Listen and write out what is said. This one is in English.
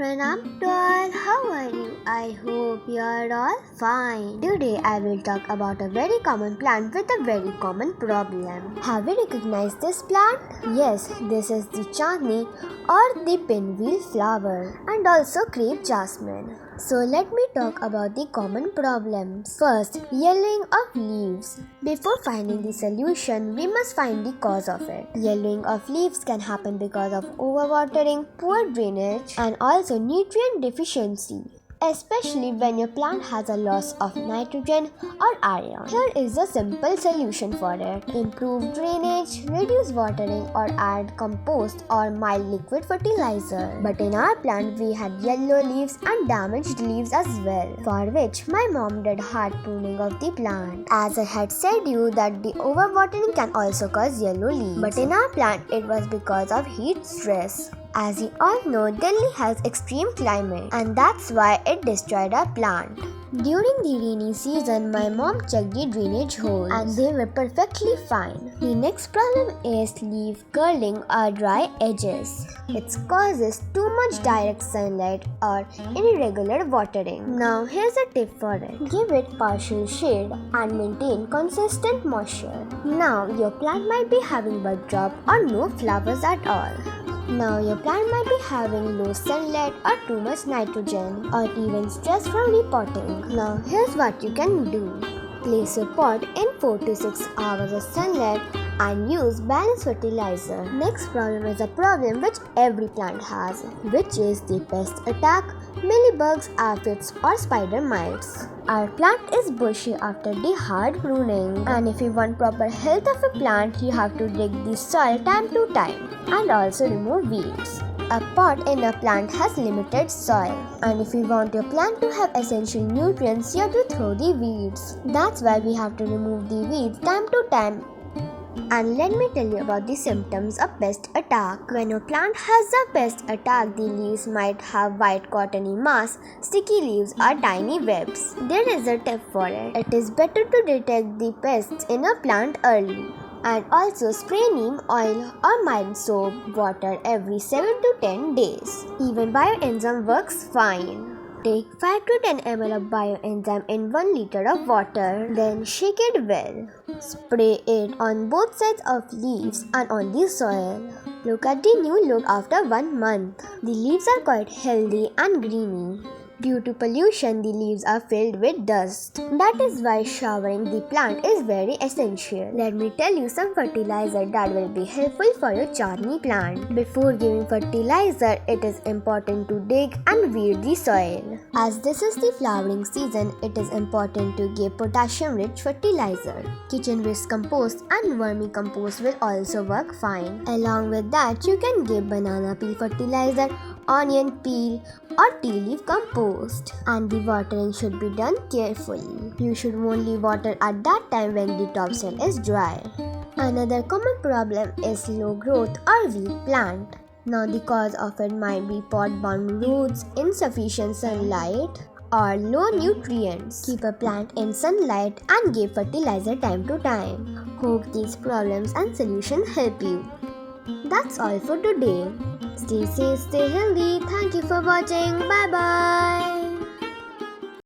Pranam to all, how are you? I hope you are all fine. Today I will talk about a very common plant with a very common problem. Have you recognized this plant? Yes, this is the Chandni or the pinwheel flower and also Crape jasmine. So let me talk about the common problems. First, yellowing of leaves. Before finding the solution, we must find the cause of it. Yellowing of leaves can happen because of overwatering, poor drainage, and also nutrient deficiency, especially when your plant has a loss of nitrogen or iron. Here is a simple solution for it. Improve drainage, reduce watering or add compost or mild liquid fertilizer. But in our plant we had yellow leaves and damaged leaves as well, for which my mom did hard pruning of the plant. As I had said you that the overwatering can also cause yellow leaves. But in our plant it was because of heat stress. As you all know, Delhi has extreme climate and that's why it destroyed our plant. During the rainy season, my mom checked the drainage holes and they were perfectly fine. The next problem is leaf curling or dry edges. It causes too much direct sunlight or irregular watering. Now here's a tip for it. Give it partial shade and maintain consistent moisture. Now your plant might be having bud drop or no flowers at all. Now your plant might be having low sunlight or too much nitrogen or even stress from repotting. Now here's what you can do. Place your pot in 4 to 6 hours of sunlight and use balanced fertilizer. Next problem is a problem which every plant has, which is the pest attack, mealybugs, aphids or spider mites. Our plant is bushy after the hard pruning, and if you want proper health of a plant, you have to dig the soil time to time and also remove weeds. A pot in a plant has limited soil, and if you want your plant to have essential nutrients, you have to throw the weeds. That's why we have to remove the weeds time to time. And let me tell you about the symptoms of pest attack. When your plant has a pest attack, the leaves might have white cottony mass, sticky leaves or tiny webs. There is a tip for it. It is better to detect the pests in a plant early. And also spray neem oil or mild soap water every 7 to 10 days. Even Bioenzyme works fine. Take 5 to 10 ml of Bioenzyme in 1 liter of water, then shake it well. Spray it on both sides of leaves and on the soil. Look at the new look after 1 month. The leaves are quite healthy and greeny. Due to pollution, the leaves are filled with dust. That is why showering the plant is very essential. Let me tell you some fertilizer that will be helpful for your Chandni plant. Before giving fertilizer, it is important to dig and weed the soil. As this is the flowering season, it is important to give potassium-rich fertilizer. Kitchen waste compost and vermicompost will also work fine. Along with that, you can give banana peel fertilizer, onion peel or tea leaf compost, and the watering should be done carefully. You should only water at that time when the topsoil is dry. Another common problem is low growth or weak plant. Now the cause of it might be pot-bound roots, insufficient sunlight or low nutrients. Keep a plant in sunlight and give fertilizer time to time. Hope these problems and solutions help you. That's all for today. Stay safe, stay healthy. Thank you for watching. Bye bye.